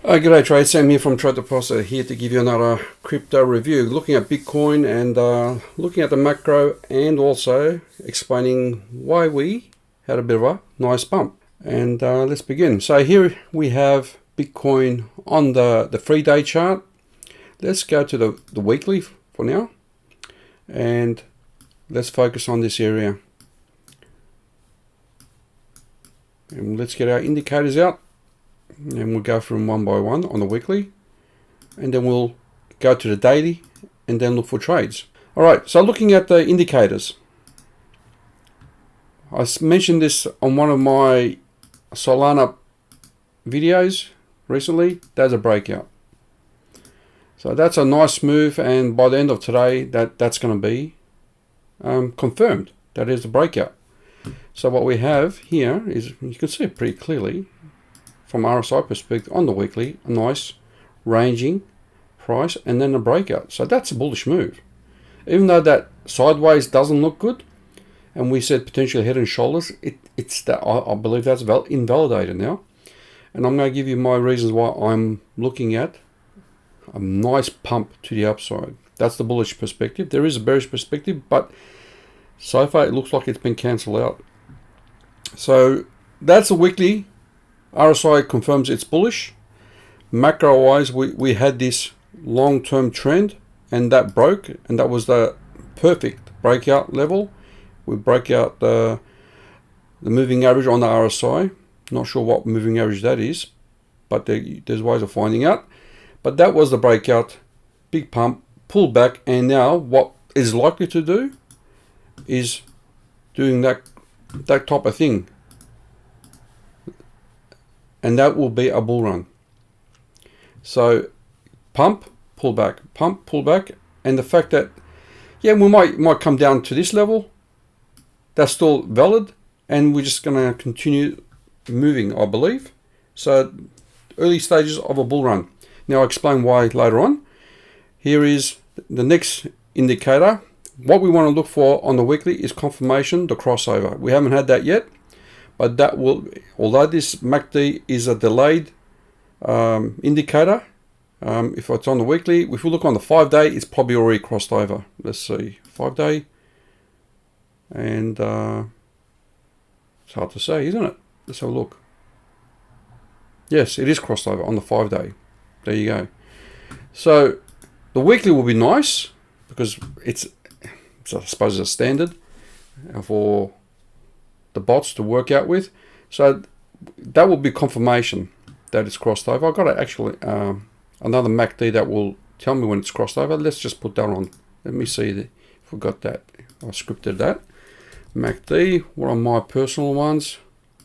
G'day trade, Sam here from Trade Deposit, here to give you another crypto review, looking at Bitcoin and looking at the macro, and also explaining why we had a bit of a nice bump. And let's begin. So here we have Bitcoin on the 3-day chart. Let's go to the weekly for now, and let's focus on this area. And let's get our indicators out. And we'll go through them one by one on the weekly, and then we'll go to the daily and then look for trades. Alright, so looking at the indicators, I mentioned this on one of my Solana videos recently. There's a breakout, so that's a nice move, and by the end of today that's going to be confirmed. That is the breakout. So what we have here is, you can see it pretty clearly from RSI perspective on the weekly, a nice ranging price and then a breakout. So that's a bullish move. Even though that sideways doesn't look good, and we said potentially head and shoulders, it's that I believe that's invalidated now. And I'm going to give you my reasons why I'm looking at a nice pump to the upside. That's the bullish perspective. There is a bearish perspective, but so far it looks like it's been cancelled out. So that's a weekly. RSI confirms it's bullish. Macro wise, we had this long-term trend, and that broke, and that was the perfect breakout level. We broke out the moving average on the RSI. Not sure what moving average that is, but there's ways of finding out. But that was the breakout, big pump, pull back, and now what is likely to do is doing that type of thing. And that will be a bull run. So pump, pull back, pump, pull back, and the fact that, yeah, we might come down to this level, that's still valid, and we're just going to continue moving, I believe. So early stages of a bull run. Now I'll explain why later on. Here is the next indicator. What we want to look for on the weekly is confirmation, the crossover. We haven't had that yet. But that will, although this MACD is a delayed indicator, if it's on the weekly, if we look on the 5-day, it's probably already crossed over. Let's see, 5-day, and it's hard to say, isn't it? Let's have a look. Yes, it is crossed over on the 5-day. There you go. So the weekly will be nice because it's I suppose it's a standard for the bots to work out with. So that will be confirmation that it's crossed over. I've got actually another MACD that will tell me when it's crossed over. Let's just put that on. Let me see if we got that. I scripted that. MACD, one of my personal ones.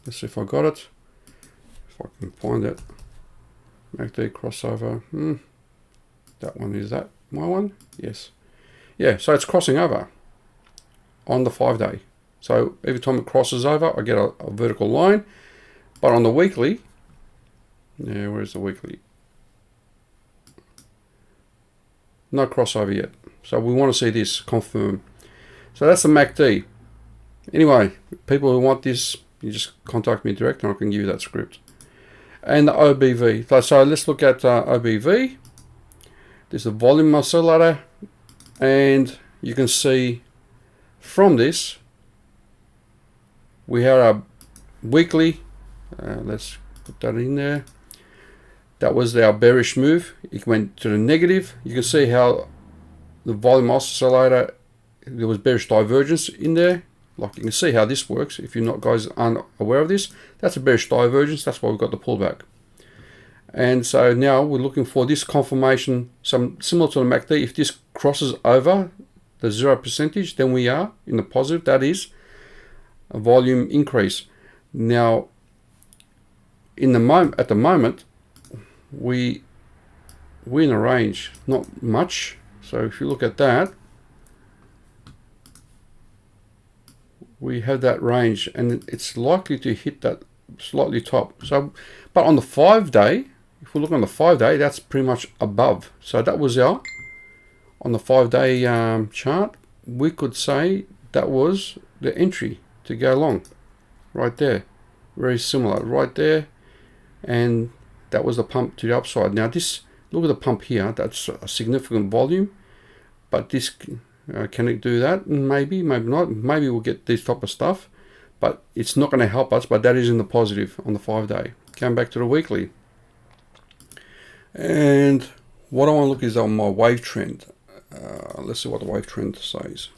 Let's see if I got it. If I can find it. MACD crossover. That one, is that my one? Yes. Yeah, so it's crossing over on the 5-day. So every time it crosses over, I get a vertical line. But on the weekly, yeah, where's the weekly? No crossover yet. So we want to see this confirm. So that's the MACD. Anyway, people who want this, you just contact me direct and I can give you that script. And the OBV. So let's look at OBV. There's the volume oscillator, and you can see from this, we have our weekly, let's put that in there. That was our bearish move. It went to the negative. You can see how the volume oscillator, there was bearish divergence in there. Like, you can see how this works. If you guys aren't aware of this, that's a bearish divergence. That's why we've got the pullback. And so now we're looking for this confirmation, similar to the MACD. If this crosses over the 0%, then we are in the positive. That is a volume increase. Now, at the moment, we're in a range, not much. So if you look at that, we have that range, and it's likely to hit that slightly top. So, but on the 5-day, if we look on the 5-day, that's pretty much above. So that was on the 5-day chart, we could say that was the entry to go long right there. Very similar right there, and That was the pump to the upside. Now this, look at the pump here. That's a significant volume, but this, can it do that? Maybe, maybe not. Maybe we'll get this type of stuff, but it's not going to help us. But that is in the positive on the 5-day. Come back to the weekly. And what I want to look is on my wave trend. Let's see what the wave trend says.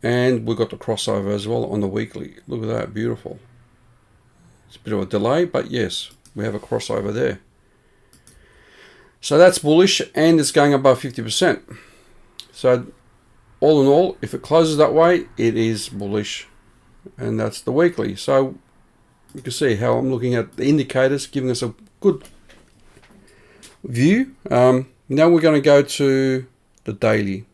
And we've got the crossover as well on the weekly. Look at that, beautiful. It's a bit of a delay, but yes, we have a crossover there. So that's bullish, and it's going above 50%. So all in all, if it closes that way, it is bullish. And that's the weekly. So you can see how I'm looking at the indicators, giving us a good view. Now we're going to go to the daily.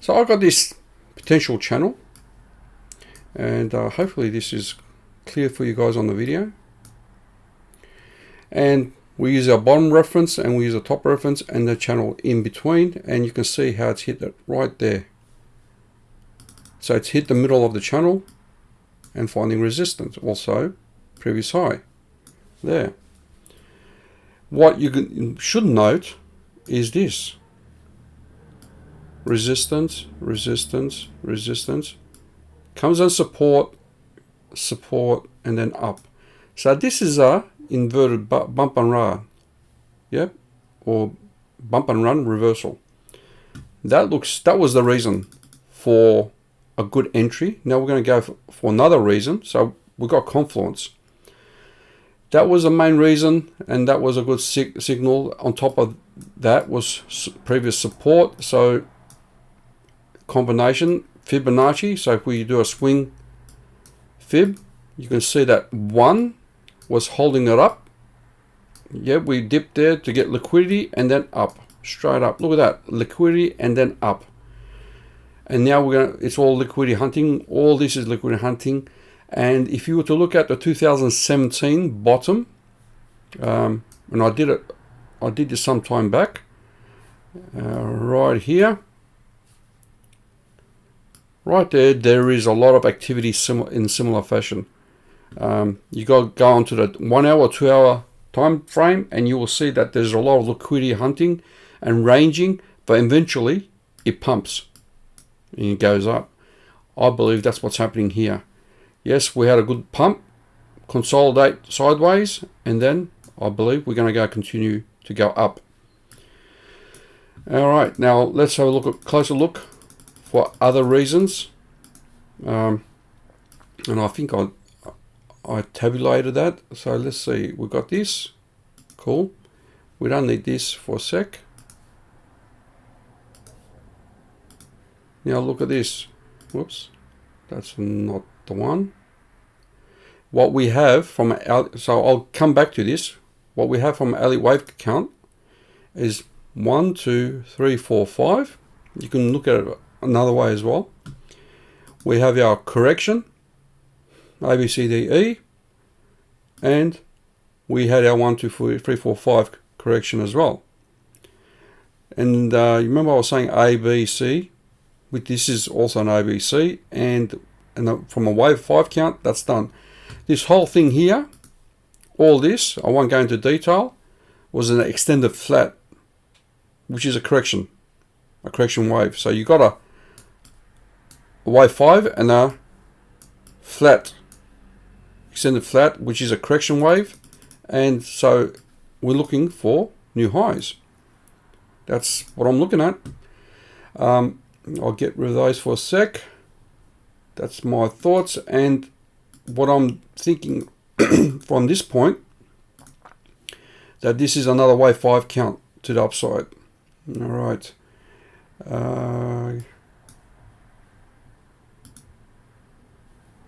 So I've got this potential channel, and hopefully this is clear for you guys on the video. And we use our bottom reference, and we use a top reference, and the channel in between, and you can see how it's hit it right there. So it's hit the middle of the channel and finding resistance, also previous high there. What you should note is this: resistance, resistance, resistance, comes on support, support, and then up. So this is a inverted bump and run, yep, or bump and run reversal. That was the reason for a good entry. Now we're going to go for another reason. So we got confluence. That was the main reason, and that was a good signal. On top of that was previous support. So combination Fibonacci. So if we do a swing fib, you can see that one was holding it up. Yeah, we dipped there to get liquidity, and then up, straight up. Look at that, liquidity and then up. And now it's all liquidity hunting. All this is liquidity hunting. And if you were to look at the 2017 bottom, and I did this some time back, right here, right there is a lot of activity in similar fashion. You got to go onto the 1 hour or 2 hour time frame, and you will see that there's a lot of liquidity hunting and ranging, but eventually it pumps and it goes up. I believe that's what's happening here. Yes, we had a good pump, consolidate sideways, and then I believe we're going to continue to go up. All right, now let's have a closer look for other reasons. And I think I tabulated that. So let's see, we got this. Cool. We don't need this for a sec. Now look at this. Whoops, that's not the one. What we have from so I'll come back to this. What we have from Elliot wave count is 1, 2, 3, 4, 5. You can look at it another way as well. We have our correction, A, B, C, D, E, and we had our 1, 2, 3, 4, 5 correction as well. And you remember I was saying A, B, C, but this is also an A, B, C, and from a wave 5 count, that's done. This whole thing here, all this, I won't go into detail, was an extended flat, which is a correction wave. So you got a wave 5 and a flat, extended flat, which is a correction wave, and so we're looking for new highs. That's what I'm looking at. I'll get rid of those for a sec. That's my thoughts and what I'm thinking from this point, that this is another wave 5 count to the upside. All right.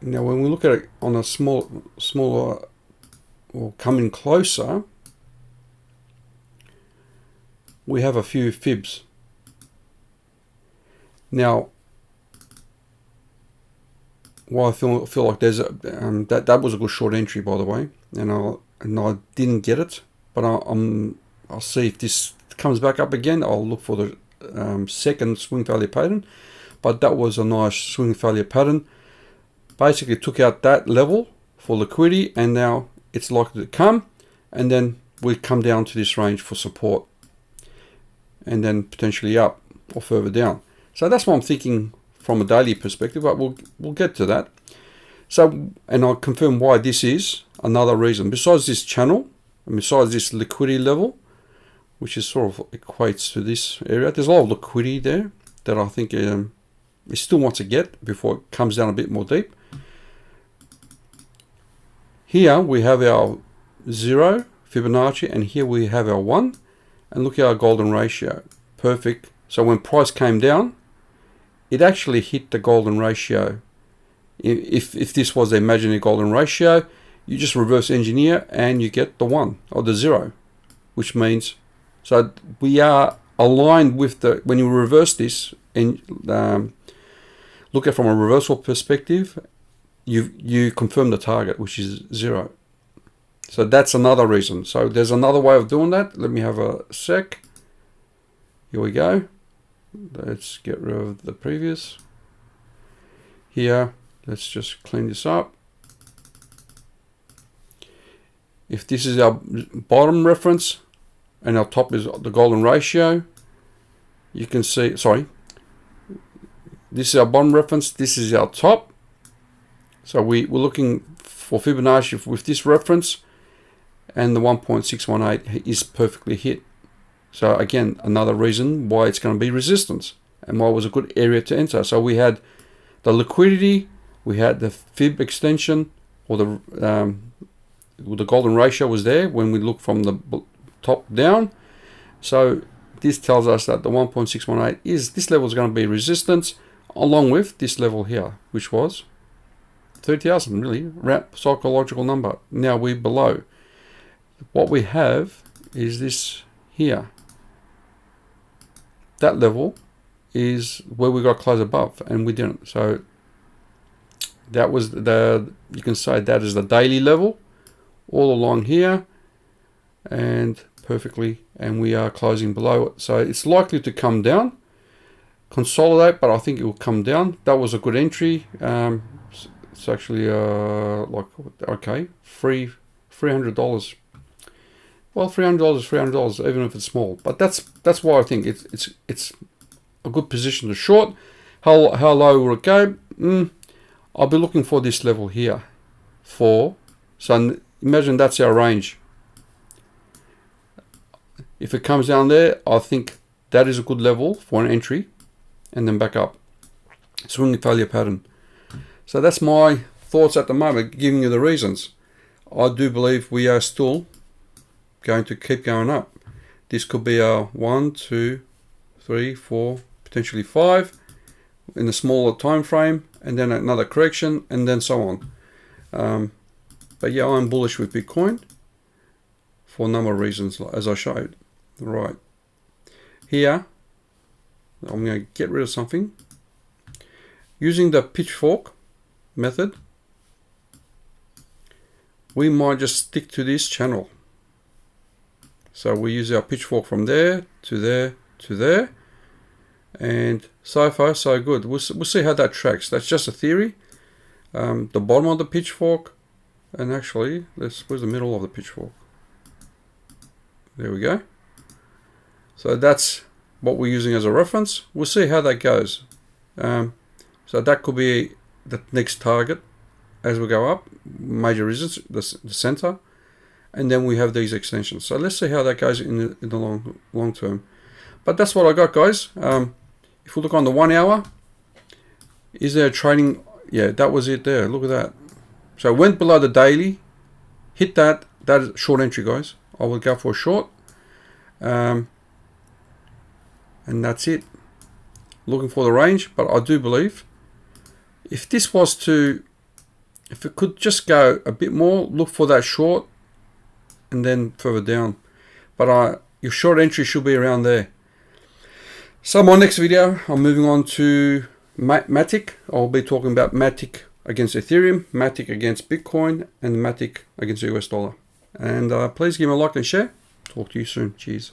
Now when we look at it on a smaller or coming closer, we have a few fibs. Now, well, I feel like there's a that was a good short entry, by the way, and I didn't get it, but I'll see if this comes back up again. I'll look for the second swing failure pattern. but that was a nice swing failure pattern. Basically took out that level for liquidity, and now it's likely to come, and then we come down to this range for support, and then potentially up or further down. So that's what I'm thinking from a daily perspective, but we'll get to that. So, and I'll confirm why this is another reason, besides this channel and besides this liquidity level, which is sort of equates to this area. There's a lot of liquidity there that I think it still wants to get before it comes down a bit more deep. Here we have our 0 Fibonacci, and here we have our 1, and look at our golden ratio. Perfect. So when price came down, it actually hit the golden ratio. If this was the imaginary golden ratio, you just reverse engineer and you get the 1 or the 0, which means, so we are aligned with the, when you reverse this and look at it from a reversal perspective, you confirm the target, which is 0. So that's another reason. So there's another way of doing that. Let me have a sec. Here we go. Let's get rid of the previous. Here, let's just clean this up. If this is our bottom reference and our top is the golden ratio, you can see, sorry, this is our bottom reference, this is our top. So we're looking for Fibonacci with this reference, and the 1.618 is perfectly hit. So again, another reason why it's going to be resistance and why it was a good area to enter. So we had the liquidity, we had the fib extension, or the golden ratio was there when we look from the top down. So this tells us that the 1.618 is, this level is going to be resistance, along with this level here, which was 30,000, really, psychological number. Now we're below. What we have is this here. That level is where we got close above, and we didn't. So that was you can say that is the daily level all along here, and perfectly, and we are closing below it. So it's likely to come down, consolidate, but I think it will come down. That was a good entry. It's actually like, okay, $300. Well, $300 is $300, even if it's small. But that's why I think it's a good position to short. How low will it go? I'll be looking for this level here. So imagine that's our range. If it comes down there, I think that is a good level for an entry, and then back up. Swing failure pattern. So that's my thoughts at the moment, giving you the reasons. I do believe we are still going to keep going up. This could be a 1, 2, 3, 4, potentially 5 in a smaller time frame, and then another correction, and then so on. But yeah, I'm bullish with Bitcoin for a number of reasons, as I showed. Right here, I'm going to get rid of something using the pitchfork method. We might just stick to this channel. So we use our pitchfork from there to there to there, and so far so good. We'll see how that tracks. That's just a theory. The bottom of the pitchfork, and actually, where's the middle of the pitchfork? There we go. So that's what we're using as a reference. We'll see how that goes. So that could be the next target as we go up, major resistance, the center, and then we have these extensions. So let's see how that goes in the long term. But that's what I got, guys. If we look on the 1 hour, is there a trading? Yeah, that was it there. Look at that. So it went below the daily, hit that. That is short entry, guys. I will go for a short. And that's it. Looking for the range, but I do believe if this was to, if it could just go a bit more, look for that short and then further down. But your short entry should be around there. So my next video, I'm moving on to Matic. I'll be talking about Matic against Ethereum, Matic against Bitcoin, and Matic against the US dollar. And please give me a like and share. Talk to you soon. Cheers.